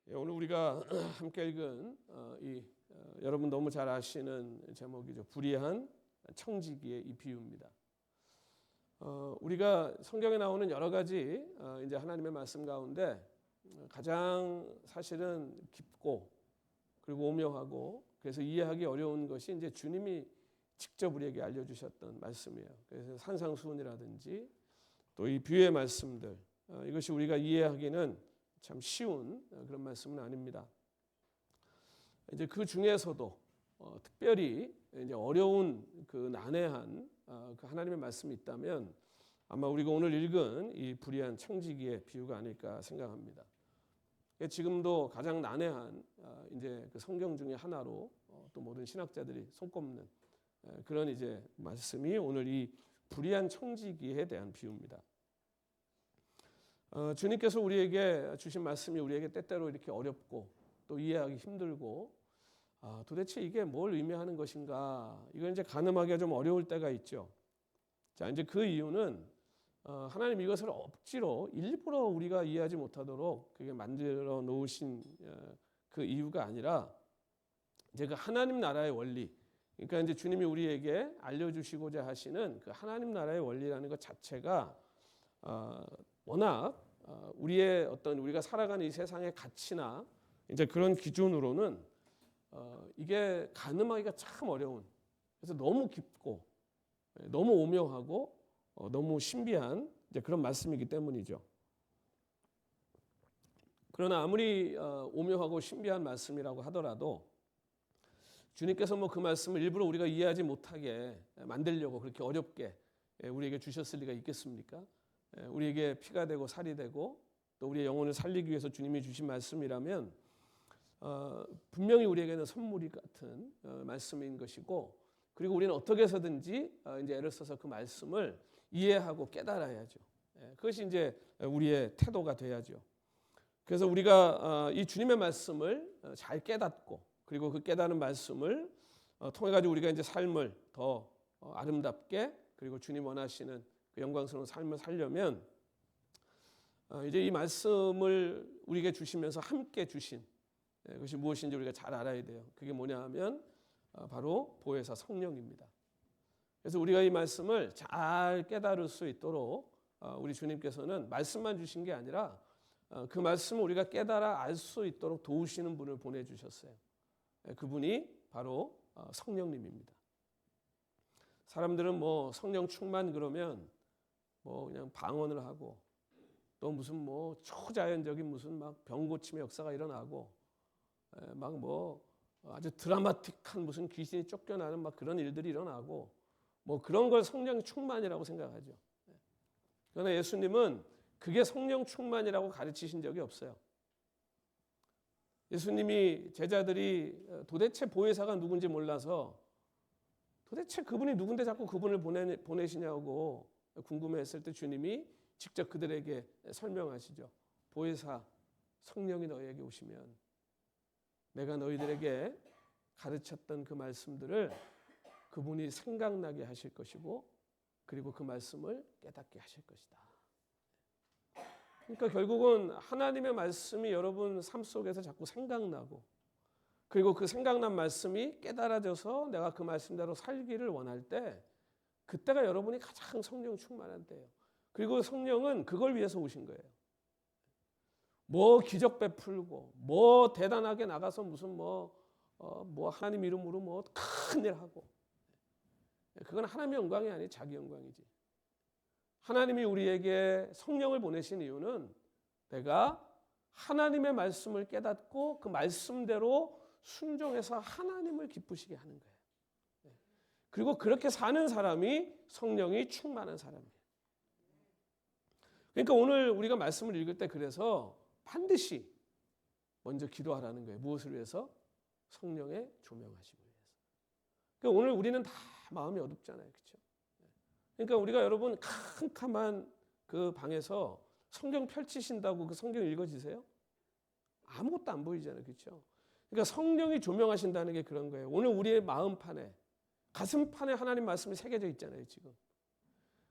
오늘 우리가 함께 읽은 여러분 너무 잘 아시는 제목이죠. 불의한 청지기의 이 비유입니다. 우리가 성경에 나오는 여러 가지 이제 하나님의 말씀 가운데 가장 사실은 깊고 그리고 오묘하고 그래서 이해하기 어려운 것이 이제 주님이 직접 우리에게 알려주셨던 말씀이에요. 그래서 산상수훈이라든지 또 이 비유의 말씀들 이것이 우리가 이해하기는 참 쉬운 그런 말씀은 아닙니다. 이제 그 중에서도 특별히 이제 어려운 그 난해한 그 하나님의 말씀이 있다면 아마 우리가 오늘 읽은 이 불의한 청지기의 비유가 아닐까 생각합니다. 지금도 가장 난해한 이제 그 성경 중에 하나로 또 모든 신학자들이 손꼽는 그런 이제 말씀이 오늘 이 불의한 청지기에 대한 비유입니다. 주님께서 우리에게 주신 말씀이 우리에게 때때로 이렇게 어렵고 또 이해하기 힘들고 도대체 이게 뭘 의미하는 것인가 이걸 이제 가늠하기가 좀 어려울 때가 있죠. 자, 이제 그 이유는 하나님 이것을 억지로 일부러 우리가 이해하지 못하도록 그게 만들어 놓으신 그 이유가 아니라 이제 그 하나님 나라의 원리, 그러니까 이제 주님이 우리에게 알려주시고자 하시는 그 하나님 나라의 원리라는 것 자체가 워낙 우리의 어떤 우리가 살아가는 이 세상의 가치나 이제 그런 기준으로는 이게 가늠하기가 참 어려운, 그래서 너무 깊고 너무 오묘하고 너무 신비한 이제 그런 말씀이기 때문이죠. 그러나 아무리 오묘하고 신비한 말씀이라고 하더라도 주님께서 뭐 그 말씀을 일부러 우리가 이해하지 못하게 만들려고 그렇게 어렵게 우리에게 주셨을 리가 있겠습니까? 우리에게 피가 되고 살이 되고 또 우리의 영혼을 살리기 위해서 주님이 주신 말씀이라면 분명히 우리에게는 선물이 같은 말씀인 것이고, 그리고 우리는 어떻게 해서든지 이제 애를 써서 그 말씀을 이해하고 깨달아야죠. 그것이 이제 우리의 태도가 돼야죠. 그래서 우리가 이 주님의 말씀을 잘 깨닫고 그리고 그 깨닫는 말씀을 통해 가지고 우리가 이제 삶을 더 아름답게 그리고 주님 원하시는 그 영광스러운 삶을 살려면 이제 이 말씀을 우리에게 주시면서 함께 주신 그것이 무엇인지 우리가 잘 알아야 돼요. 그게 뭐냐 하면 바로 보혜사 성령입니다. 그래서 우리가 이 말씀을 잘 깨달을 수 있도록 우리 주님께서는 말씀만 주신 게 아니라 그 말씀을 우리가 깨달아 알 수 있도록 도우시는 분을 보내주셨어요. 그분이 바로 성령님입니다. 사람들은 뭐 성령 충만 그러면 뭐 그냥 방언을 하고 또 무슨 뭐 초자연적인 무슨 막 병고침의 역사가 일어나고 막 뭐 아주 드라마틱한 무슨 귀신이 쫓겨나는 막 그런 일들이 일어나고 뭐 그런 걸 성령 충만이라고 생각하죠. 그러나 예수님은 그게 성령 충만이라고 가르치신 적이 없어요. 예수님이 제자들이 도대체 보혜사가 누군지 몰라서 도대체 그분이 누군데 자꾸 그분을 보내시냐고 궁금해했을 때 주님이 직접 그들에게 설명하시죠. 보혜사 성령이 너희에게 오시면 내가 너희들에게 가르쳤던 그 말씀들을 그분이 생각나게 하실 것이고 그리고 그 말씀을 깨닫게 하실 것이다. 그러니까 결국은 하나님의 말씀이 여러분 삶 속에서 자꾸 생각나고 그리고 그 생각난 말씀이 깨달아져서 내가 그 말씀대로 살기를 원할 때 그때가 여러분이 가장 성령 충만한 때예요. 그리고 성령은 그걸 위해서 오신 거예요. 뭐 기적 베풀고 뭐 대단하게 나가서 무슨 뭐 하나님 이름으로 뭐 큰일 하고 그건 하나님의 영광이 아니고 자기 영광이지. 하나님이 우리에게 성령을 보내신 이유는 내가 하나님의 말씀을 깨닫고 그 말씀대로 순종해서 하나님을 기쁘시게 하는 거예요. 그리고 그렇게 사는 사람이 성령이 충만한 사람이에요. 그러니까 오늘 우리가 말씀을 읽을 때 그래서 반드시 먼저 기도하라는 거예요. 무엇을 위해서? 성령의 조명하심을 위해서. 그러니까 오늘 우리는 다 마음이 어둡잖아요. 그렇죠? 그러니까 우리가 여러분 캄캄한 그 방에서 성경 펼치신다고 그 성경 읽어지세요? 아무것도 안 보이잖아요. 그렇죠? 그러니까 성령이 조명하신다는 게 그런 거예요. 오늘 우리의 마음판에 가슴판에 하나님 말씀이 새겨져 있잖아요. 지금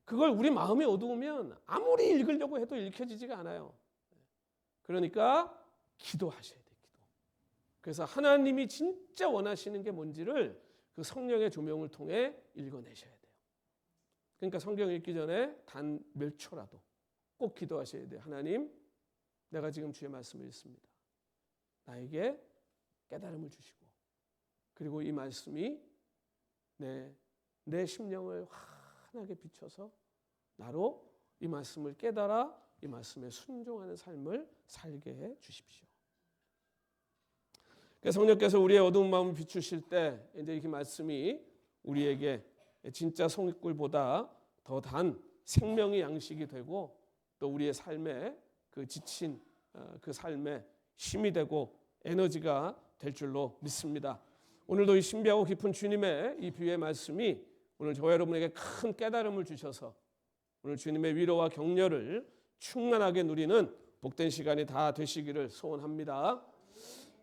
그걸 우리 마음이 어두우면 아무리 읽으려고 해도 읽혀지지가 않아요. 그러니까 기도하셔야 돼요. 그래서 하나님이 진짜 원하시는 게 뭔지를 그 성령의 조명을 통해 읽어내셔야 돼요. 그러니까 성경 읽기 전에 단 몇 초라도 꼭 기도하셔야 돼요. 하나님, 내가 지금 주의 말씀을 읽습니다. 나에게 깨달음을 주시고, 그리고 이 말씀이 내 심령을 환하게 비춰서 나로 이 말씀을 깨달아 이 말씀에 순종하는 삶을 살게 해 주십시오. 성령께서 우리의 어두운 마음을 비추실 때 이제 이 말씀이 우리에게 진짜 송이꿀보다 더 단 생명의 양식이 되고, 또 우리의 삶에 그 지친 그 삶에 힘이 되고 에너지가 될 줄로 믿습니다. 오늘도 이 신비하고 깊은 주님의 이 비유의 말씀이 오늘 저와 여러분에게 큰 깨달음을 주셔서 오늘 주님의 위로와 격려를 충만하게 누리는 복된 시간이 다 되시기를 소원합니다.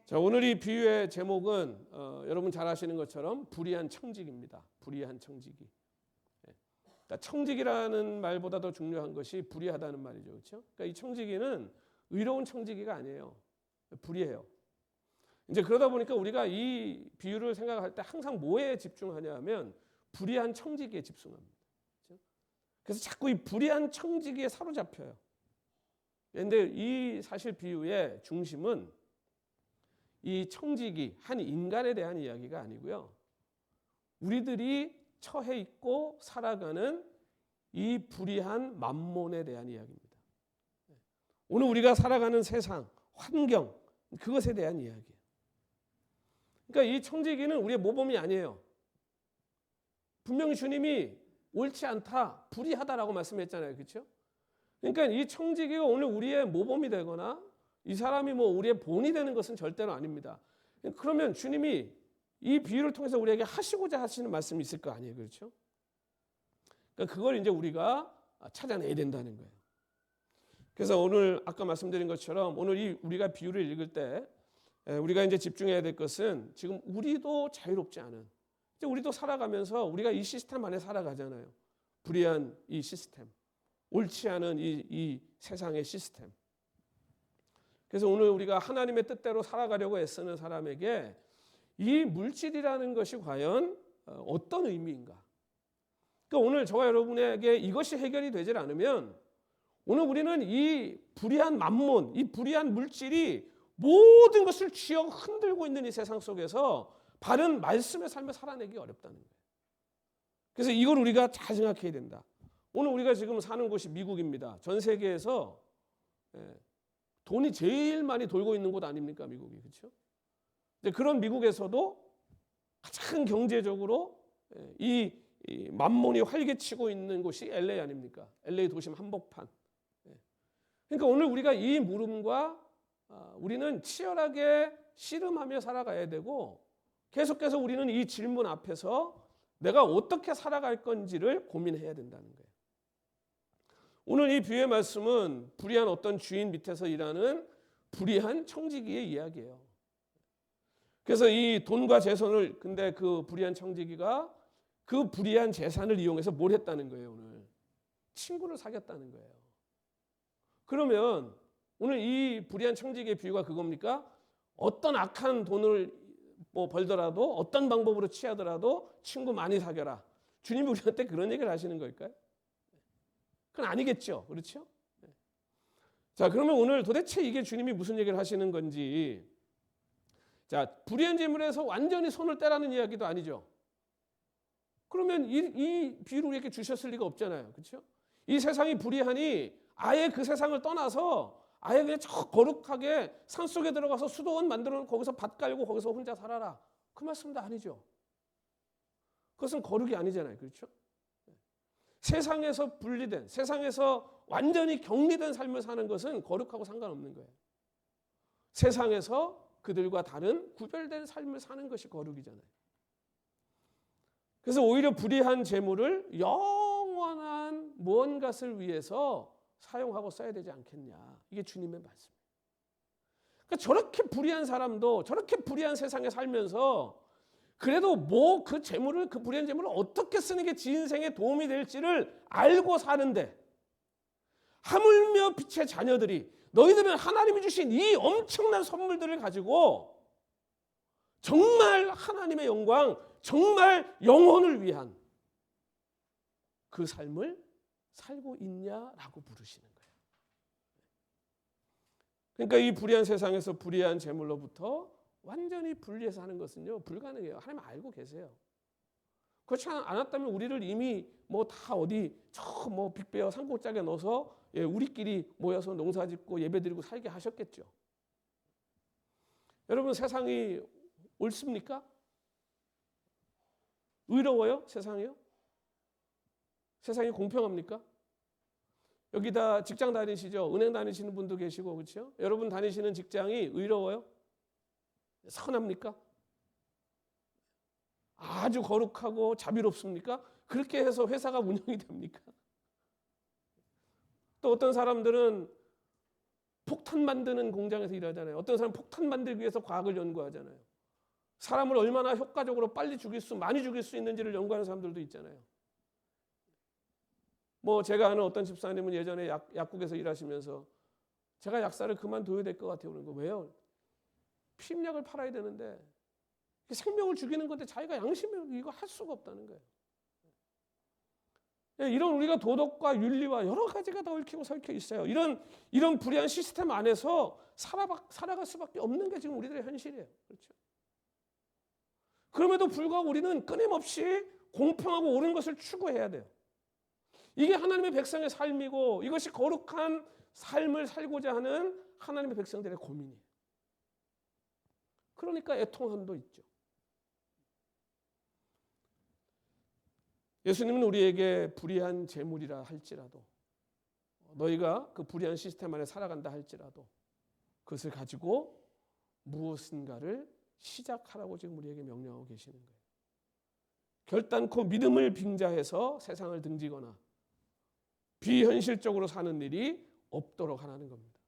자, 오늘 이 비유의 제목은 여러분 잘 아시는 것처럼 불의한 청지기입니다. 불의한 청지기. 그러니까 청지기라는 말보다 더 중요한 것이 불의하다는 말이죠. 그렇죠? 그러니까 이 청지기는 의로운 청지기가 아니에요. 불의해요. 이제 그러다 보니까 우리가 이 비유를 생각할 때 항상 뭐에 집중하냐 하면 불의한 청지기에 집중합니다. 그렇죠? 그래서 자꾸 이 불의한 청지기에 사로잡혀요. 그런데 이 사실 비유의 중심은 이 청지기, 한 인간에 대한 이야기가 아니고요. 우리들이 처해 있고 살아가는 이 불의한 만몬에 대한 이야기입니다. 오늘 우리가 살아가는 세상, 환경, 그것에 대한 이야기예요. 그러니까 이 청지기는 우리의 모범이 아니에요. 분명히 주님이 옳지 않다, 불의하다라고 말씀했잖아요. 그렇죠? 그러니까 이 청지기가 오늘 우리의 모범이 되거나 이 사람이 뭐 우리의 본이 되는 것은 절대로 아닙니다. 그러면 주님이 이 비유를 통해서 우리에게 하시고자 하시는 말씀이 있을 거 아니에요. 그렇죠? 그러니까 그걸 이제 우리가 찾아내야 된다는 거예요. 그래서 오늘 아까 말씀드린 것처럼 오늘 우리가 비유를 읽을 때 우리가 이제 집중해야 될 것은 지금 우리도 자유롭지 않은, 이제 우리도 살아가면서 우리가 이 시스템 안에 살아가잖아요. 불의한 이 시스템, 옳지 않은 이 세상의 시스템. 그래서 오늘 우리가 하나님의 뜻대로 살아가려고 애쓰는 사람에게 이 물질이라는 것이 과연 어떤 의미인가? 그러니까 오늘 저와 여러분에게 이것이 해결이 되질 않으면 오늘 우리는 이 불의한 만몬, 이 불의한 물질이 모든 것을 쥐어 흔들고 있는 이 세상 속에서 바른 말씀의 삶을 살아내기 어렵다는 거예요. 그래서 이걸 우리가 잘 생각해야 된다. 오늘 우리가 지금 사는 곳이 미국입니다. 전 세계에서 돈이 제일 많이 돌고 있는 곳 아닙니까, 미국이. 그렇죠? 그런 미국에서도 가장 경제적으로 이 만몬이 활개치고 있는 곳이 LA 아닙니까? LA 도심 한복판. 그러니까 오늘 우리가 이 물음과 우리는 치열하게 씨름하며 살아가야 되고, 계속해서 우리는 이 질문 앞에서 내가 어떻게 살아갈 건지를 고민해야 된다는 거예요. 오늘 이 비유의 말씀은 불의한 어떤 주인 밑에서 일하는 불의한 청지기의 이야기예요. 그래서 이 돈과 재산을, 근데 그 불의한 청지기가 그 불의한 재산을 이용해서 뭘 했다는 거예요. 오늘 친구를 사귀었다는 거예요. 그러면 오늘 이 불의한 청지기의 비유가 그겁니까? 어떤 악한 돈을 뭐 벌더라도, 어떤 방법으로 취하더라도 친구 많이 사귀어라. 주님이 우리한테 그런 얘기를 하시는 걸까요? 그건 아니겠죠. 그렇죠? 자, 그러면 오늘 도대체 이게 주님이 무슨 얘기를 하시는 건지. 자, 불의한 재물에서 완전히 손을 떼라는 이야기도 아니죠. 그러면 이 비유를 우리에게 주셨을 리가 없잖아요. 그렇죠? 이 세상이 불의하니 아예 그 세상을 떠나서 아예 그냥 저 거룩하게 산속에 들어가서 수도원 만들어 놓고 거기서 밭 깔고 거기서 혼자 살아라. 그 말씀도 아니죠. 그것은 거룩이 아니잖아요. 그렇죠? 세상에서 분리된, 세상에서 완전히 격리된 삶을 사는 것은 거룩하고 상관없는 거예요. 세상에서 그들과 다른 구별된 삶을 사는 것이 거룩이잖아요. 그래서 오히려 불의한 재물을 영원한 무언가를 위해서 사용하고 써야 되지 않겠냐. 이게 주님의 말씀이에요. 그러니까 저렇게 불의한 사람도 저렇게 불의한 세상에 살면서 그래도 뭐 그 재물을, 그 불의한 재물을 어떻게 쓰는 게 지 인생에 도움이 될지를 알고 사는데, 하물며 빛의 자녀들이 너희들은 하나님이 주신 이 엄청난 선물들을 가지고 정말 하나님의 영광, 정말 영혼을 위한 그 삶을 살고 있냐라고 물으시는 거예요. 그러니까 이 불의한 세상에서 불의한 재물로부터 완전히 분리해서 하는 것은요, 불가능해요. 하나님 알고 계세요. 그렇지 않았다면 우리를 이미 뭐 다 어디 저 뭐 빅베어 산골짜기에 넣어서 우리끼리 모여서 농사짓고 예배드리고 살게 하셨겠죠. 여러분, 세상이 옳습니까? 의로워요? 세상이요? 세상이 공평합니까? 여기다 직장 다니시죠? 은행 다니시는 분도 계시고, 그렇죠? 여러분 다니시는 직장이 의로워요? 선합니까? 아주 거룩하고 자비롭습니까? 그렇게 해서 회사가 운영이 됩니까? 또 어떤 사람들은 폭탄 만드는 공장에서 일하잖아요. 어떤 사람은 폭탄 만들기 위해서 과학을 연구하잖아요. 사람을 얼마나 효과적으로 빨리 많이 죽일 수 있는지를 연구하는 사람들도 있잖아요. 뭐 제가 아는 어떤 집사님은 예전에 약국에서 일하시면서 제가 약사를 그만둬야 될 것 같아요. 그런 거 왜요? 피임약을 팔아야 되는데 생명을 죽이는 건데 자기가 양심이 이거 할 수가 없다는 거예요. 이런 우리가 도덕과 윤리와 여러 가지가 다 얽히고 설켜 있어요. 이런 불의한 시스템 안에서 살아갈 수밖에 없는 게 지금 우리들의 현실이에요. 그렇죠? 그럼에도 불구하고 우리는 끊임없이 공평하고 옳은 것을 추구해야 돼요. 이게 하나님의 백성의 삶이고 이것이 거룩한 삶을 살고자 하는 하나님의 백성들의 고민이에요. 그러니까 애통함도 있죠. 예수님은 우리에게 불의한 재물이라 할지라도 너희가 그 불의한 시스템 안에 살아간다 할지라도 그것을 가지고 무엇인가를 시작하라고 지금 우리에게 명령하고 계시는 거예요. 결단코 믿음을 빙자해서 세상을 등지거나 비현실적으로 사는 일이 없도록 하라는 겁니다.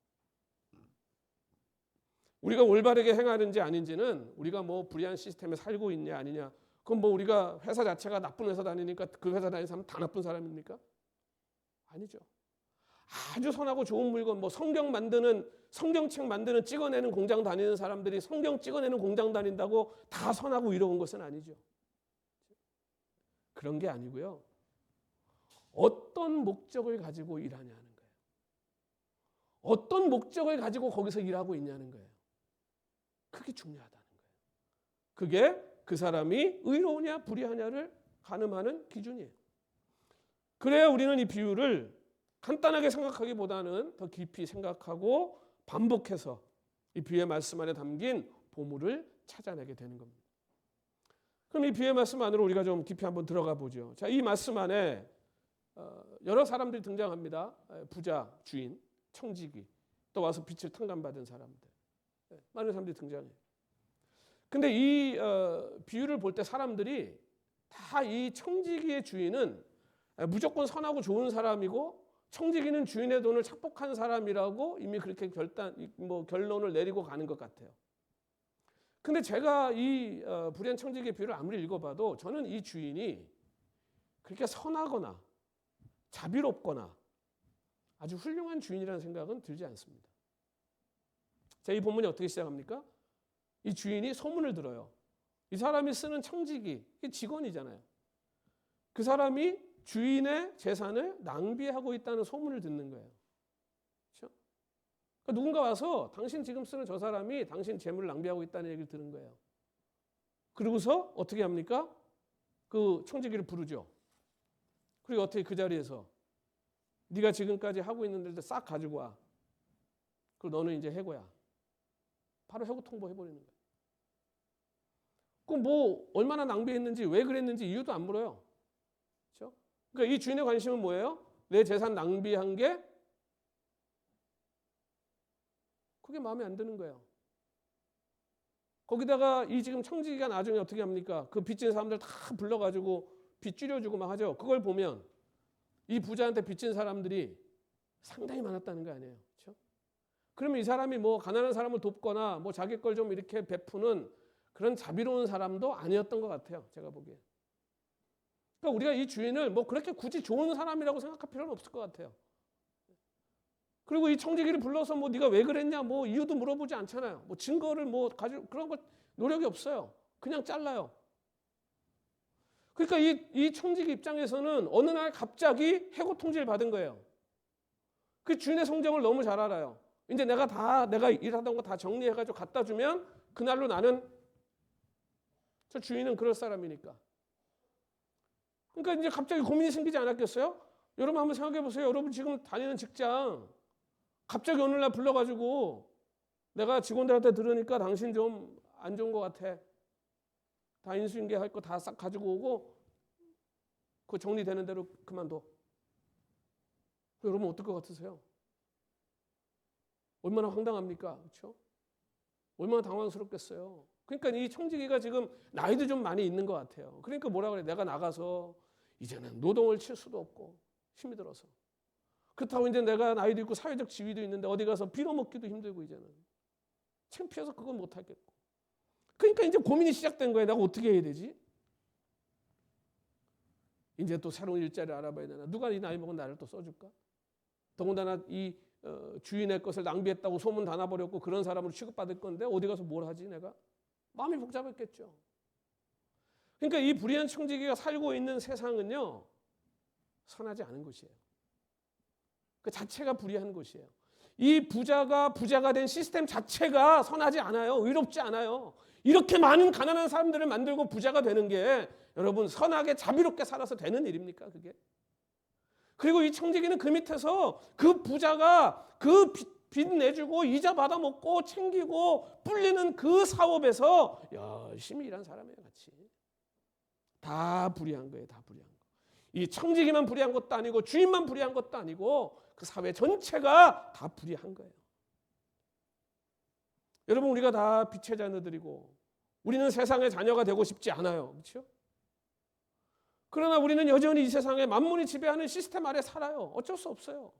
우리가 올바르게 행하는지 아닌지는 우리가 뭐 불의한 시스템에 살고 있냐 아니냐, 그럼 뭐 우리가 회사 자체가 나쁜 회사 다니니까 그 회사 다니는 사람은 다 나쁜 사람입니까? 아니죠. 아주 선하고 좋은 물건, 뭐 성경책 만드는 찍어내는 공장 다니는 사람들이 성경 찍어내는 공장 다닌다고 다 선하고 이로운 것은 아니죠. 그런 게 아니고요. 어떤 목적을 가지고 일하냐는 거예요. 어떤 목적을 가지고 거기서 일하고 있냐는 거예요. 그게 중요하다는 거예요. 그게 그 사람이 의로우냐 불의하냐를 가늠하는 기준이에요. 그래야 우리는 이 비유를 간단하게 생각하기보다는 더 깊이 생각하고 반복해서 이 비유의 말씀 안에 담긴 보물을 찾아내게 되는 겁니다. 그럼 이 비유의 말씀 안으로 우리가 좀 깊이 한번 들어가 보죠. 자, 이 말씀 안에 여러 사람들이 등장합니다. 부자, 주인, 청지기, 또 와서 빛을 탕감받은 사람들, 많은 사람들이 등장해요. 근데 이 비유를 볼 때 사람들이 다 이 청지기의 주인은 무조건 선하고 좋은 사람이고 청지기는 주인의 돈을 착복한 사람이라고 이미 그렇게 결론을 내리고 가는 것 같아요. 근데 제가 이 불의한 청지기의 비유를 아무리 읽어봐도 저는 이 주인이 그렇게 선하거나 자비롭거나 아주 훌륭한 주인이라는 생각은 들지 않습니다. 자, 이 본문이 어떻게 시작합니까? 이 주인이 소문을 들어요. 이 사람이 쓰는 청지기, 직원이잖아요. 그 사람이 주인의 재산을 낭비하고 있다는 소문을 듣는 거예요. 그렇죠? 그러니까 누군가 와서 당신 지금 쓰는 저 사람이 당신 재물을 낭비하고 있다는 얘기를 들은 거예요. 그러고서 어떻게 합니까? 그 청지기를 부르죠. 그리고 어떻게 그 자리에서 네가 지금까지 하고 있는 데를 싹 가지고 와. 그리고 너는 이제 해고야. 바로 해고 통보해버리는 거예요. 그럼 뭐 얼마나 낭비했는지 왜 그랬는지 이유도 안 물어요. 그렇죠? 그러니까 이 주인의 관심은 뭐예요? 내 재산 낭비한 게 그게 마음에 안 드는 거예요. 거기다가 이 지금 청지기가 나중에 어떻게 합니까? 그 빚진 사람들 다 불러가지고 빚 줄여주고 막 하죠. 그걸 보면 이 부자한테 빚진 사람들이 상당히 많았다는 거 아니에요. 그렇죠? 그러면 이 사람이 뭐 가난한 사람을 돕거나 뭐 자기 걸 좀 이렇게 베푸는 그런 자비로운 사람도 아니었던 것 같아요. 제가 보기에. 그러니까 우리가 이 주인을 뭐 그렇게 굳이 좋은 사람이라고 생각할 필요는 없을 것 같아요. 그리고 이 청지기를 불러서 뭐 네가 왜 그랬냐 뭐 이유도 물어보지 않잖아요. 뭐 증거를 뭐 가지고 그런 거 노력이 없어요. 그냥 잘라요. 그러니까 이 청지기 입장에서는 어느 날 갑자기 해고 통지를 받은 거예요. 그 주인의 성정을 너무 잘 알아요. 이제 내가 일하던 거 다 정리해가지고 갖다 주면 그날로 나는 저 주인은 그럴 사람이니까. 그러니까 이제 갑자기 고민이 생기지 않았겠어요? 여러분 한번 생각해 보세요. 여러분 지금 다니는 직장 갑자기 어느 날 불러가지고 내가 직원들한테 들으니까 당신 좀 안 좋은 것 같아. 다 인수인계할 거 다 싹 가지고 오고 그 정리되는 대로 그만둬. 여러분 어떨 것 같으세요? 얼마나 황당합니까? 그렇죠? 얼마나 당황스럽겠어요. 그러니까 이 청지기가 지금 나이도 좀 많이 있는 것 같아요. 그러니까 뭐라 그래? 내가 나가서 이제는 노동을 칠 수도 없고 힘이 들어서. 그렇다고 이제 내가 나이도 있고 사회적 지위도 있는데 어디 가서 빌어먹기도 힘들고 이제는 창피해서 그건 못 하겠고. 그러니까 이제 고민이 시작된 거예요. 내가 어떻게 해야 되지? 이제 또 새로운 일자리를 알아봐야 되나? 누가 이 나이 먹은 나를 또 써줄까? 더군다나 이 주인의 것을 낭비했다고 소문 다 나버렸고 그런 사람으로 취급받을 건데 어디 가서 뭘 하지 내가? 마음이 복잡했겠죠. 그러니까 이 불의한 청지기가 살고 있는 세상은요. 선하지 않은 곳이에요. 그 자체가 불의한 곳이에요. 이 부자가 된 시스템 자체가 선하지 않아요. 의롭지 않아요. 이렇게 많은 가난한 사람들을 만들고 부자가 되는 게 여러분 선하게 자비롭게 살아서 되는 일입니까 그게? 그리고 이 청지기는 그 밑에서 그 부자가 그 빚 내주고 이자 받아먹고 챙기고 불리는 그 사업에서 열심히 일한 사람이에요 같이. 다 불의한 거예요. 다 불의한 거. 이 청지기만 불의한 것도 아니고 주인만 불의한 것도 아니고 그 사회 전체가 다 불의한 거예요. 여러분 우리가 다 빛의 자녀들이고 우리는 세상의 자녀가 되고 싶지 않아요. 그렇죠? 그러나 우리는 여전히 이 세상에 만물이 지배하는 시스템 아래 살아요. 어쩔 수 없어요.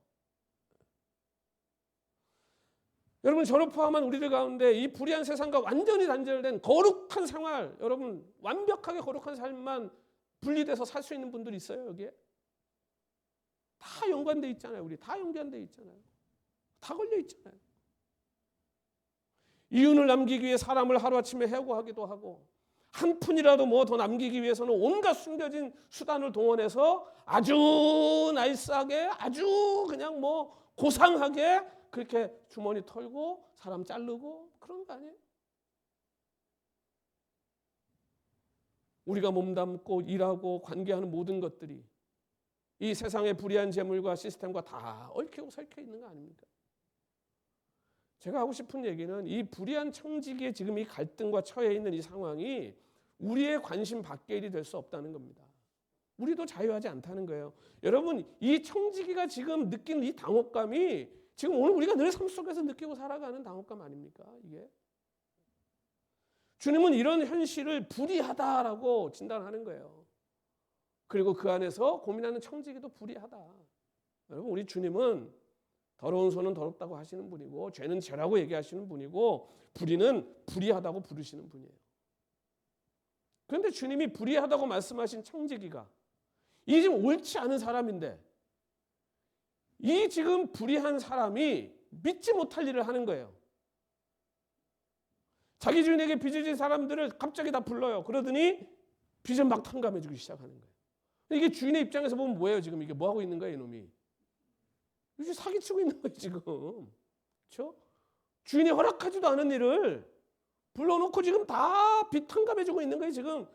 여러분 저를 포함한 우리들 가운데 이 불의한 세상과 완전히 단절된 거룩한 생활, 여러분 완벽하게 거룩한 삶만 분리돼서 살 수 있는 분들이 있어요 여기에? 다 연관돼 있잖아요. 우리 다 연관돼 있잖아요. 다 걸려 있잖아요. 이윤을 남기기 위해 사람을 하루아침에 해고하기도 하고 한 푼이라도 뭐 더 남기기 위해서는 온갖 숨겨진 수단을 동원해서 아주 나이스하게 아주 그냥 뭐 고상하게 그렇게 주머니 털고 사람 자르고 그런 거 아니에요? 우리가 몸담고 일하고 관계하는 모든 것들이 이 세상의 불의한 재물과 시스템과 다 얽히고 설켜 있는 거 아닙니까? 제가 하고 싶은 얘기는 이 불의한 청지기의 지금 이 갈등과 처해 있는 이 상황이 우리의 관심 밖의 일이 될 수 없다는 겁니다. 우리도 자유하지 않다는 거예요. 여러분 이 청지기가 지금 느끼는 이 당혹감이 지금 오늘 우리가 늘 삶 속에서 느끼고 살아가는 당혹감 아닙니까? 이게 주님은 이런 현실을 불의하다라고 진단하는 거예요. 그리고 그 안에서 고민하는 청지기도 불의하다. 여러분 우리 주님은 더러운 손은 더럽다고 하시는 분이고 죄는 죄라고 얘기하시는 분이고 불의는 불의하다고 부르시는 분이에요. 그런데 주님이 불의하다고 말씀하신 청지기가 이 지금 옳지 않은 사람인데 이 지금 불의한 사람이 믿지 못할 일을 하는 거예요. 자기 주인에게 빚을 진 사람들을 갑자기 다 불러요. 그러더니 빚을 막 탕감해주기 시작하는 거예요. 이게 주인의 입장에서 보면 뭐예요? 지금 이게 뭐 하고 있는 거야 이놈이? 이게 사기치고 있는 거예요 지금. 그렇죠? 주인이 허락하지도 않은 일을 불러놓고 지금 다 빚 탕감해주고 있는 거예요 지금.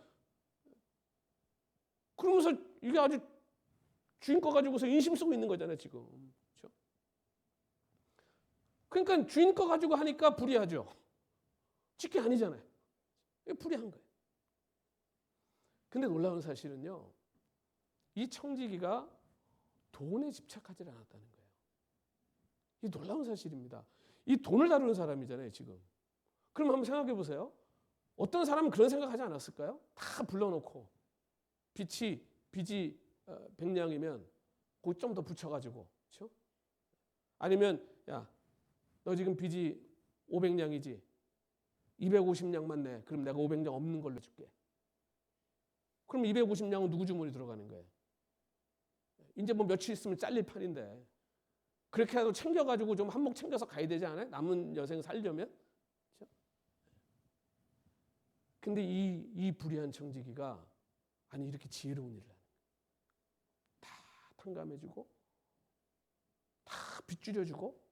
그러면서 이게 아주 주인 거 가지고서 인심 쓰고 있는 거잖아요 지금. 그렇죠? 그러니까 주인 거 가지고 하니까 불의하죠. 직계 아니잖아요. 불의한 거예요. 근데 놀라운 사실은요. 이 청지기가 돈에 집착하지 않았다는 거예요. 이 놀라운 사실입니다. 이 돈을 다루는 사람이잖아요 지금. 그럼 한번 생각해 보세요. 어떤 사람은 그런 생각하지 않았을까요? 다 불러놓고 빚이 100냥이면 거기 좀 더 붙여가지고, 그렇죠? 아니면 야, 너 지금 빚이 500냥이지? 250냥만 내. 그럼 내가 500냥 없는 걸로 줄게. 그럼 250냥은 누구 주머니 들어가는 거예요? 이제 뭐 며칠 있으면 잘릴 판인데 그렇게라도 챙겨가지고 좀 한몫 챙겨서 가야 되지 않아요? 남은 여생 살려면. 그렇죠? 근데 이 불의한 청지기가 아니 이렇게 지혜로운 일을 하는 다 탕감해주고 다 빗줄여주고.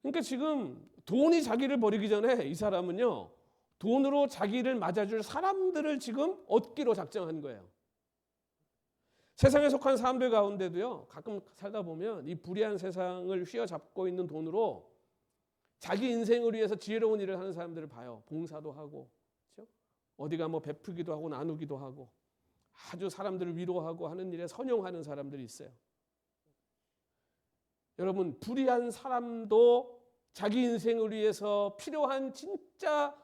그러니까 지금 돈이 자기를 버리기 전에 이 사람은요, 돈으로 자기를 맞아줄 사람들을 지금 얻기로 작정한 거예요. 세상에 속한 사람들 가운데도요, 가끔 살다 보면 이 불의한 세상을 휘어잡고 있는 돈으로 자기 인생을 위해서 지혜로운 일을 하는 사람들을 봐요. 봉사도 하고, 그렇죠? 어디가 뭐 베푸기도 하고 나누기도 하고, 아주 사람들을 위로하고 하는 일에 선용하는 사람들이 있어요. 여러분, 불의한 사람도 자기 인생을 위해서 필요한 진짜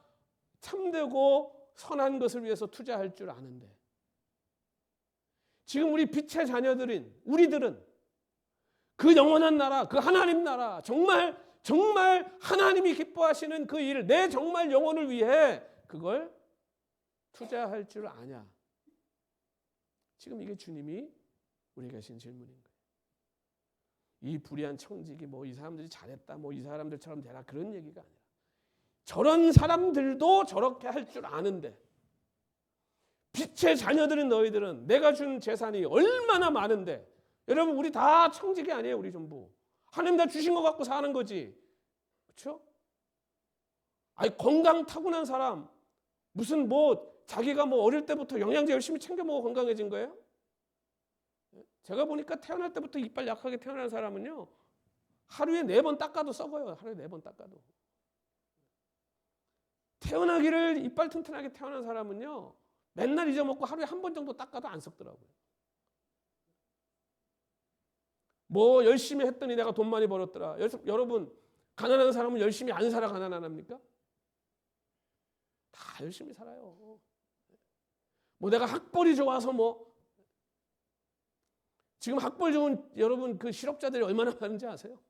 참되고 선한 것을 위해서 투자할 줄 아는데, 지금 우리 빛의 자녀들인 우리들은 그 영원한 나라, 그 하나님 나라, 정말 하나님이 기뻐하시는 그 일, 내 정말 영혼을 위해 그걸 투자할 줄 아냐? 지금 이게 주님이 우리에게 하신 질문인 거예요. 이 불의한 청지기 뭐 이 사람들이 잘했다, 뭐 이 사람들처럼 되라, 그런 얘기가 아니라 저런 사람들도 저렇게 할 줄 아는데, 빛의 자녀들인 너희들은 내가 준 재산이 얼마나 많은데, 여러분 우리 다 청지기 아니에요. 우리 전부 하나님 다 주신 것 갖고 사는 거지, 그렇죠? 아니 건강 타고난 사람 무슨 뭐 자기가 뭐 어릴 때부터 영양제 열심히 챙겨 먹어 건강해진 거예요? 제가 보니까 태어날 때부터 이빨 약하게 태어난 사람은요, 하루에 4번 닦아도 썩어요. 하루에 4번 닦아도. 태어나기를 이빨 튼튼하게 태어난 사람은요, 맨날 잊어먹고 하루에 1번 정도 닦아도 안 썩더라고요. 뭐 열심히 했더니 내가 돈 많이 벌었더라. 여러분, 가난한 사람은 열심히 안 살아 가난 안 합니까? 다 열심히 살아요. 뭐 내가 학벌이 좋아서 뭐, 지금 학벌 좋은 여러분 그 실업자들이 얼마나 많은지 아세요?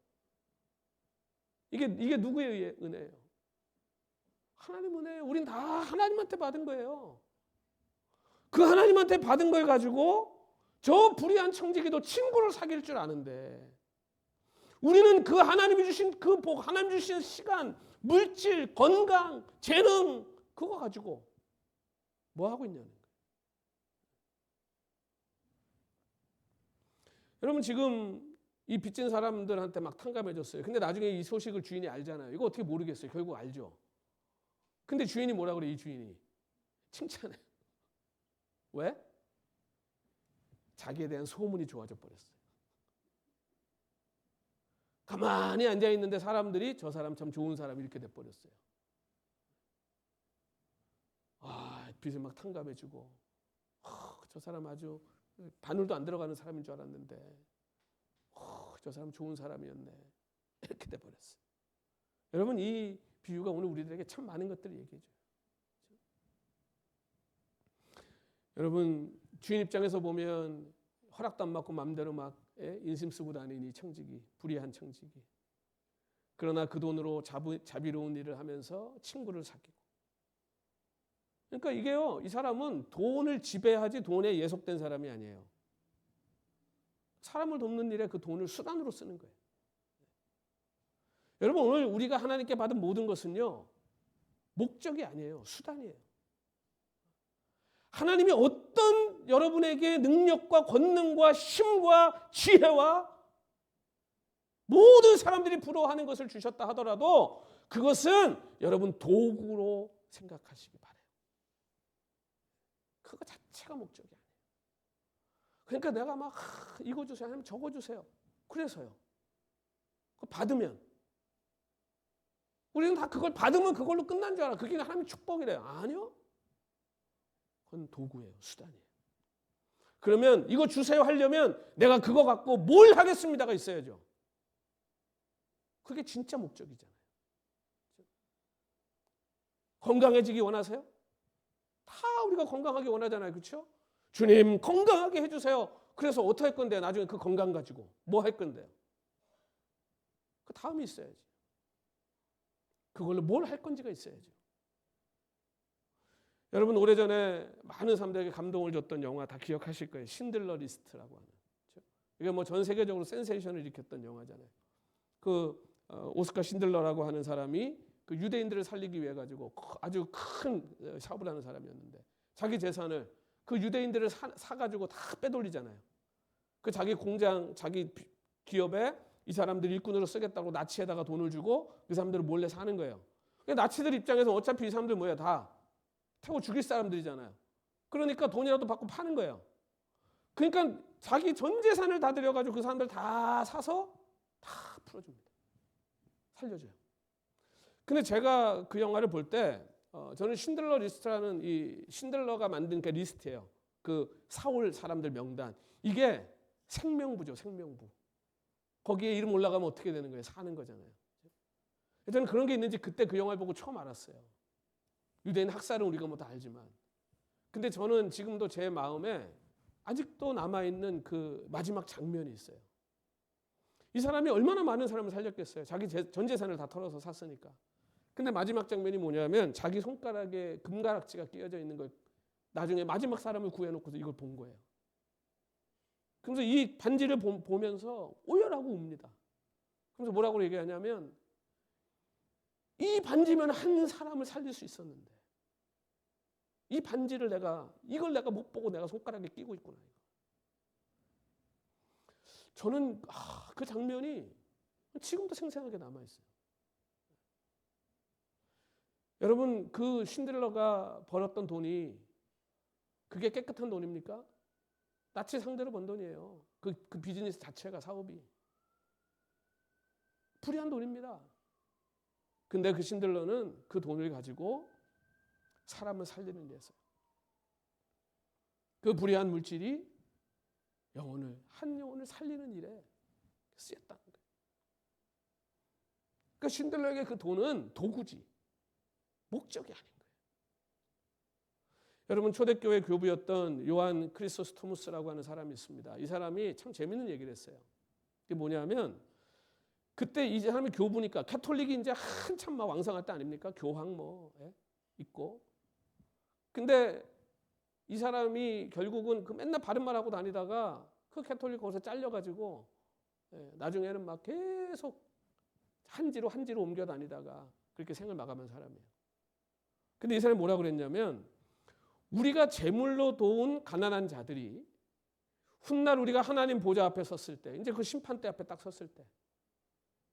이게 누구의 은혜예요? 하나님 은혜예요. 우린 다 하나님한테 받은 거예요. 그 하나님한테 받은 걸 가지고 저 불의한 청지기도 친구를 사귈 줄 아는데, 우리는 그 하나님이 주신 그 복, 하나님 주신 시간, 물질, 건강, 재능, 그거 가지고 뭐 하고 있냐는 거예요. 여러분 지금 이 빚진 사람들한테 막 탕감해줬어요. 근데 나중에 이 소식을 주인이 알잖아요. 이거 어떻게 모르겠어요. 결국 알죠. 근데 주인이 뭐라 그래? 이 주인이 칭찬해. 왜? 자기에 대한 소문이 좋아져 버렸어요. 가만히 앉아 있는데 사람들이 저 사람 참 좋은 사람 이렇게 돼 버렸어요. 아, 빚을 막 탕감해주고, 저 사람 아주 바늘도 안 들어가는 사람인 줄 알았는데, 저 사람 좋은 사람이었네, 이렇게 돼 버렸어요. 여러분 이 비유가 오늘 우리들에게 참 많은 것들을 얘기해 줘요. 여러분 주인 입장에서 보면 허락도 안 받고 마음대로 막 인심 쓰고 다니는 이 청지기, 불의한 청지기. 그러나 그 돈으로 자비로운 일을 하면서 친구를 사귀고. 그러니까 이게요, 이 사람은 돈을 지배하지 돈에 예속된 사람이 아니에요. 사람을 돕는 일에 그 돈을 수단으로 쓰는 거예요. 여러분 오늘 우리가 하나님께 받은 모든 것은요, 목적이 아니에요. 수단이에요. 하나님이 어떤 여러분에게 능력과 권능과 힘과 지혜와 모든 사람들이 부러워하는 것을 주셨다 하더라도 그것은 여러분 도구로 생각하시기 바라요. 그거 자체가 목적이 아니에요. 그러니까 내가 막 이거 주세요, 하나님 저거 주세요. 그래서요. 그거 받으면 우리는 다 그걸 받으면 그걸로 끝난 줄 알아. 그게 하나님의 축복이래요. 아니요. 그건 도구예요. 수단이에요. 그러면 이거 주세요 하려면 내가 그거 갖고 뭘 하겠습니다가 있어야죠. 그게 진짜 목적이잖아요. 건강해지기 원하세요? 다 우리가 건강하게 원하잖아요. 그렇죠? 주님 건강하게 해주세요. 그래서 어떻게 할 건데 나중에 그 건강 가지고 뭐 할 건데요? 그 다음이 있어야지. 그걸로 뭘 할 건지가 있어야죠. 여러분 오래전에 많은 사람들에게 감동을 줬던 영화 다 기억하실 거예요. 신들러 리스트라고 하는. 그렇죠? 이게 뭐 전 세계적으로 센세이션을 일으켰던 영화잖아요. 그 오스카 신들러라고 하는 사람이 그 유대인들을 살리기 위해 가지고 아주 큰 사업을 하는 사람이었는데 자기 재산을 그 유대인들을 사가지고 다 빼돌리잖아요. 그 자기 공장, 자기 기업에 이 사람들 일꾼으로 쓰겠다고 나치에다가 돈을 주고 그 사람들을 몰래 사는 거예요. 나치들 입장에서 어차피 이 사람들 뭐야, 다 태워 죽일 사람들이잖아요. 그러니까 돈이라도 받고 파는 거예요. 그러니까 자기 전 재산을 다 들여가지고 그 사람들 다 사서 다 풀어줍니다. 살려줘요. 근데 제가 그 영화를 볼 때 저는 신들러 리스트라는 이 신들러가 만든 그 리스트예요. 그 사올 사람들 명단. 이게 생명부죠, 생명부. 거기에 이름 올라가면 어떻게 되는 거예요? 사는 거잖아요. 저는 그런 게 있는지 그때 그 영화를 보고 처음 알았어요. 유대인 학살은 우리가 뭐 다 알지만. 근데 저는 지금도 제 마음에 아직도 남아있는 그 마지막 장면이 있어요. 이 사람이 얼마나 많은 사람을 살렸겠어요. 자기 전 재산을 다 털어서 샀으니까. 근데 마지막 장면이 뭐냐면 자기 손가락에 금가락지가 끼어져 있는 걸 나중에 마지막 사람을 구해놓고서 이걸 본 거예요. 그래서 이 반지를 보면서 오열하고 웁니다. 그래서 뭐라고 얘기하냐면 이 반지면 한 사람을 살릴 수 있었는데 이 반지를 이걸 내가 못 보고 내가 손가락에 끼고 있구나. 저는 그 장면이 지금도 생생하게 남아있어요. 여러분, 그 신들러가 벌었던 돈이 그게 깨끗한 돈입니까? 나치 상대로 번 돈이에요. 그 비즈니스 자체가, 사업이. 불의한 돈입니다. 근데 그 신들러는 그 돈을 가지고 사람을 살리는 데서 그 불의한 물질이 한 영혼을 살리는 일에 쓰였다는 거예요. 그러니까 신들러에게 그 돈은 도구지 목적이 아닌 거예요. 여러분, 초대교회 교부였던 요한 크리소스토무스라고 하는 사람이 있습니다. 이 사람이 참 재밌는 얘기를 했어요. 그게 뭐냐면 그때 이 사람이 교부니까 가톨릭이 이제 한참 막 왕성할 때 아닙니까? 교황 있고. 근데 이 사람이 결국은 그 맨날 바른 말하고 다니다가 그 가톨릭 거기서 잘려가지고 나중에는 막 계속 한지로 옮겨 다니다가 그렇게 생을 마감한 사람이에요. 근데 이 사람이 뭐라고 그랬냐면 우리가 재물로 도운 가난한 자들이 훗날 우리가 하나님 보좌 앞에 섰을 때 이제 그 심판대 앞에 딱 섰을 때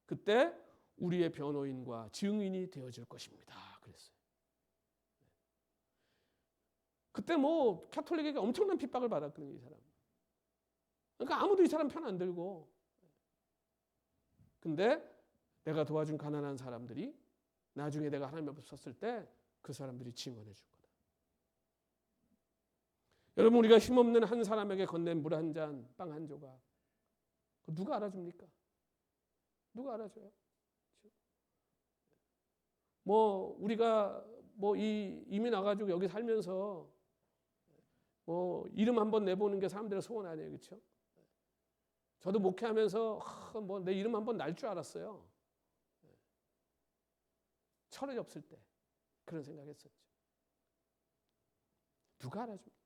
그때 우리의 변호인과 증인이 되어줄 것입니다. 그랬어요. 그때 뭐 가톨릭에게 엄청난 핍박을 받았거든요, 이 사람. 그러니까 아무도 이 사람 편 안 들고. 근데 내가 도와준 가난한 사람들이 나중에 내가 하나님 앞에 섰을 때 그 사람들이 증언해 줄 거다. 여러분, 우리가 힘없는 한 사람에게 건넨 물 한 잔, 빵 한 조각, 누가 알아줍니까? 누가 알아줘요? 뭐 우리가 뭐 이민 와가지고 여기 살면서 뭐 이름 한번 내보는 게 사람들의 소원 아니에요, 그렇죠? 저도 목회하면서 뭐 내 이름 한번 날 줄 알았어요. 철이 없을 때 그런 생각했었죠. 누가 알아줍니까?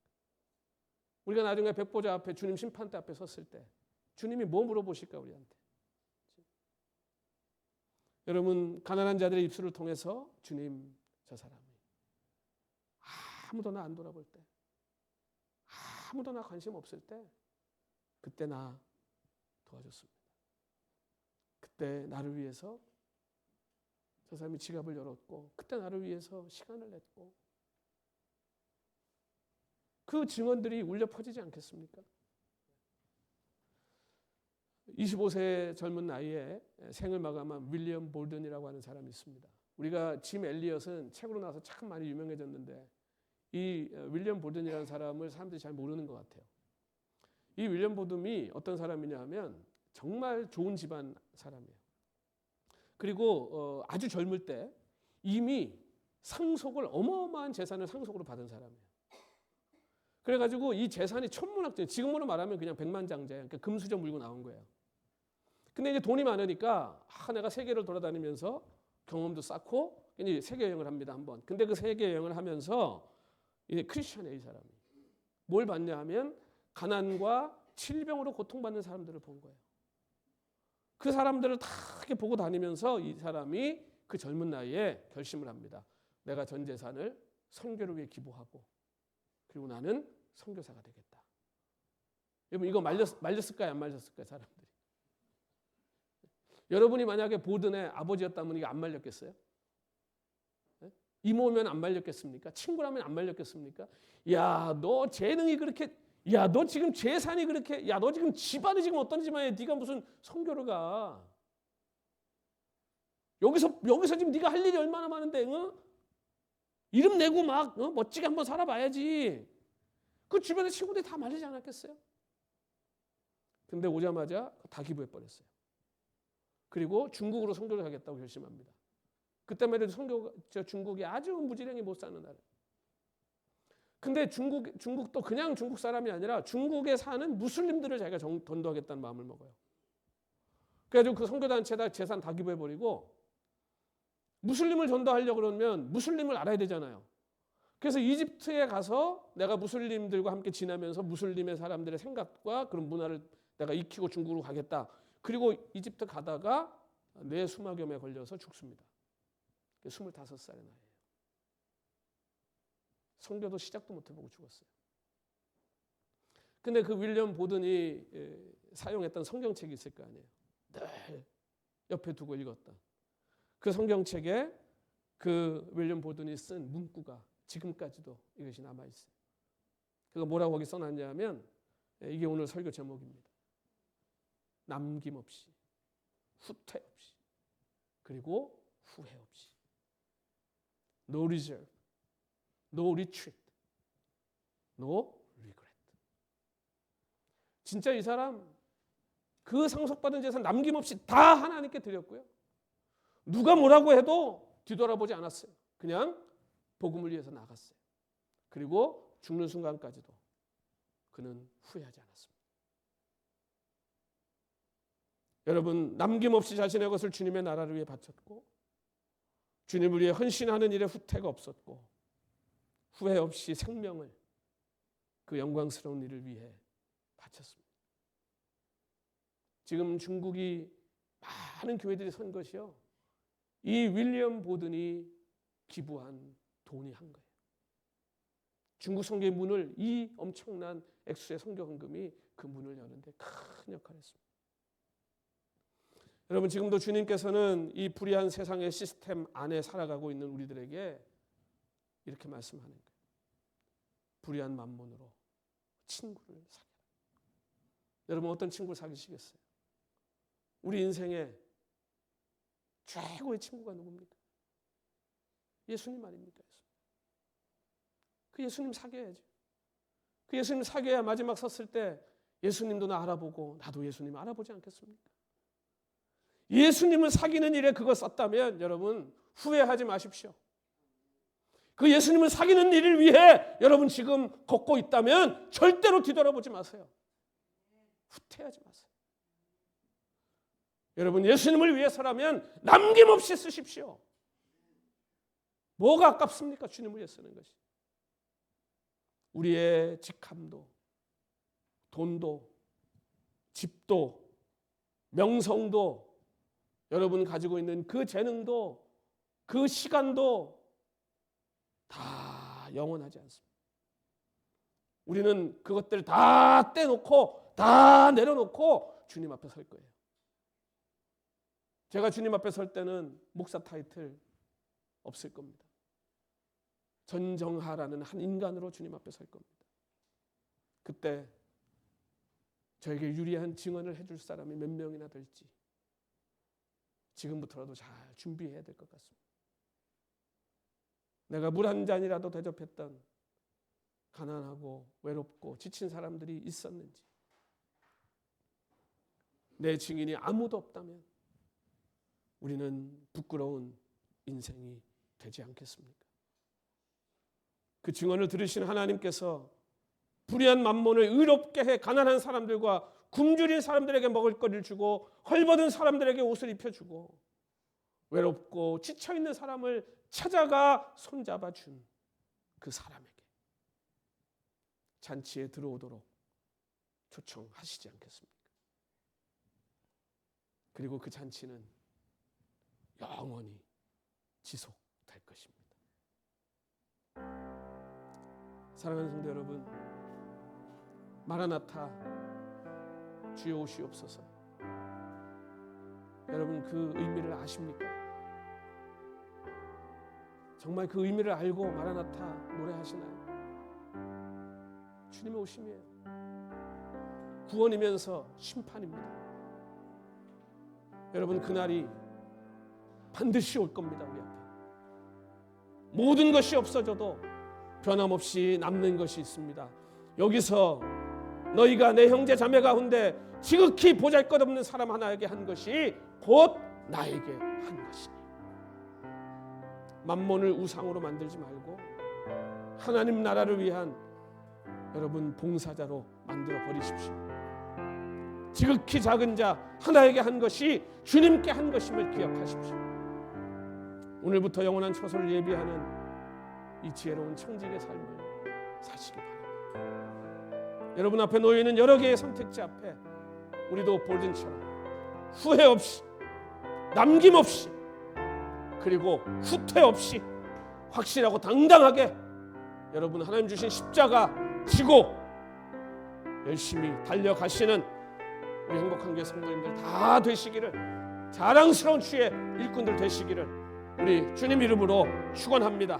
우리가 나중에 백보자 앞에 주님 심판대 앞에 섰을 때 주님이 뭐 물어보실까 우리한테? 여러분, 가난한 자들의 입술을 통해서 주님, 저 사람이 아무도 나 안 돌아볼 때, 아무도 나 관심 없을 때 그때 나 도와줬습니다. 그때 나를 위해서 저 사람이 지갑을 열었고 그때 나를 위해서 시간을 냈고 그 증언들이 울려 퍼지지 않겠습니까? 25세 젊은 나이에 생을 마감한 윌리엄 볼든이라고 하는 사람이 있습니다. 우리가 짐 엘리엇은 책으로 나와서 참 많이 유명해졌는데 이 윌리엄 볼든이라는 사람을 사람들이 잘 모르는 것 같아요. 이 윌리엄 볼든이 어떤 사람이냐 하면 정말 좋은 집안 사람이에요. 그리고 아주 젊을 때 이미 상속을 어마어마한 재산을 상속으로 받은 사람이에요. 그래가지고 이 재산이 천문학적, 지금으로 말하면 그냥 백만장자예요. 그러니까 금수저 물고 나온 거예요. 근데 이제 돈이 많으니까 내가 세계를 돌아다니면서 경험도 쌓고 이제 세계 여행을 합니다, 한번. 근데 그 세계 여행을 하면서 이제 크리스천이에요, 이 사람이. 뭘 받냐 하면 가난과 질병으로 고통받는 사람들을 본 거예요. 그 사람들을 다 이렇게 보고 다니면서 이 사람이 그 젊은 나이에 결심을 합니다. 내가 전 재산을 선교를 위해 기부하고 그리고 나는 선교사가 되겠다. 여러분 이거 말렸을까요? 안 말렸을까요? 사람들이. 여러분이 만약에 보든의 아버지였다면 이게 안 말렸겠어요? 이모면 안 말렸겠습니까? 친구라면 안 말렸겠습니까? 야, 너 재능이 그렇게, 야, 너 지금 재산이 그렇게, 야, 너 지금 집안이 지금 어떤 집안이야? 네가 무슨 선교를 가? 여기서 지금 네가 할 일이 얼마나 많은데, 응? 이름 내고 막 멋지게 한번 살아봐야지. 그 주변의 친구들이 다 말리지 않았겠어요? 근데 오자마자 다 기부해버렸어요. 그리고 중국으로 선교를 가겠다고 결심합니다. 그때만 해도 중국이 아주 무지랭이 못 사는 나라. 근데 중국도 그냥 중국 사람이 아니라 중국에 사는 무슬림들을 자기가 전도하겠다는 마음을 먹어요. 그래가지고 그 선교단체에다 재산 다 기부해버리고 무슬림을 전도하려고 그러면 무슬림을 알아야 되잖아요. 그래서 이집트에 가서 내가 무슬림들과 함께 지내면서 무슬림의 사람들의 생각과 그런 문화를 내가 익히고 중국으로 가겠다. 그리고 이집트 가다가 뇌수막염에 걸려서 죽습니다. 25살의 나이에요. 선교도 시작도 못 해보고 죽었어요. 근데 그 윌리엄 보든이 사용했던 성경책이 있을 거 아니에요. 늘 옆에 두고 읽었던 그 성경책에 그 윌리엄 보든이 쓴 문구가 지금까지도 이것이 남아있어요. 그가 뭐라고 거기 써놨냐면 이게 오늘 설교 제목입니다. 남김없이, 후퇴 없이, 그리고 후회 없이. No reserve, no retreat, no regret. 진짜 이 사람 그 상속받은 재산 남김없이 다 하나님께 드렸고요. 누가 뭐라고 해도 뒤돌아보지 않았어요. 그냥 복음을 위해서 나갔어요. 그리고 죽는 순간까지도 그는 후회하지 않았습니다. 여러분 남김없이 자신의 것을 주님의 나라를 위해 바쳤고 주님을 위해 헌신하는 일에 후퇴가 없었고 후회 없이 생명을 그 영광스러운 일을 위해 바쳤습니다. 지금 중국이 많은 교회들이 선 것이요. 이 윌리엄 보든이 기부한 돈이 한 거예요. 중국 선교의 문을 이 엄청난 액수의 선교 헌금이 그 문을 여는데 큰 역할을 했습니다. 여러분 지금도 주님께서는 이 불의한 세상의 시스템 안에 살아가고 있는 우리들에게 이렇게 말씀하는 거예요. 불의한 만몬으로 친구를 사귀라. 여러분 어떤 친구를 사귀시겠어요? 우리 인생의 최고의 친구가 누굽니까? 예수님 아닙니까? 그 예수님 사귀어야죠. 그 예수님 사귀어야 마지막 섰을 때 예수님도 나 알아보고 나도 예수님 알아보지 않겠습니까? 예수님을 사귀는 일에 그거 썼다면 여러분 후회하지 마십시오. 그 예수님을 사귀는 일을 위해 여러분 지금 걷고 있다면 절대로 뒤돌아보지 마세요. 후퇴하지 마세요. 여러분 예수님을 위해서라면 남김없이 쓰십시오. 뭐가 아깝습니까? 주님을 위해 쓰는 것이. 우리의 직함도 돈도 집도 명성도 여러분 가지고 있는 그 재능도 그 시간도 다 영원하지 않습니다. 우리는 그것들 다 떼놓고 다 내려놓고 주님 앞에 설 거예요. 제가 주님 앞에 설 때는 목사 타이틀 없을 겁니다. 전정하라는 한 인간으로 주님 앞에 설 겁니다. 그때 저에게 유리한 증언을 해줄 사람이 몇 명이나 될지 지금부터라도 잘 준비해야 될 것 같습니다. 내가 물 한 잔이라도 대접했던 가난하고 외롭고 지친 사람들이 있었는지, 내 증인이 아무도 없다면 우리는 부끄러운 인생이 되지 않겠습니까? 그 증언을 들으신 하나님께서 불의한 만몬을 의롭게 해 가난한 사람들과 굶주린 사람들에게 먹을 거리를 주고 헐벗은 사람들에게 옷을 입혀주고 외롭고 지쳐있는 사람을 찾아가 손잡아 준 그 사람에게 잔치에 들어오도록 초청하시지 않겠습니까? 그리고 그 잔치는 영원히 지속될 것입니다. 사랑하는 성도 여러분, 마라나타 주여 오시옵소서. 여러분 그 의미를 아십니까? 정말 그 의미를 알고 마라나타 노래하시나요? 주님의 오심이에요. 구원이면서 심판입니다. 여러분 그날이 반드시 올 겁니다. 우리 앞에 모든 것이 없어져도 변함없이 남는 것이 있습니다. 여기서 너희가 내 형제 자매 가운데 지극히 보잘것없는 사람 하나에게 한 것이 곧 나에게 한 것이니 만몬을 우상으로 만들지 말고 하나님 나라를 위한 여러분 봉사자로 만들어 버리십시오. 지극히 작은 자 하나에게 한 것이 주님께 한 것임을 기억하십시오. 오늘부터 영원한 처소를 예비하는 이 지혜로운 청직의 삶을 사시기 바랍니다. 여러분 앞에 놓여있는 여러 개의 선택지 앞에 우리도 볼든처럼 후회 없이 남김없이 그리고 후퇴 없이 확실하고 당당하게 여러분 하나님 주신 십자가 지고 열심히 달려가시는 우리 행복한교회 성도님들 다 되시기를, 자랑스러운 주의 일꾼들 되시기를 우리 주님 이름으로 축원합니다.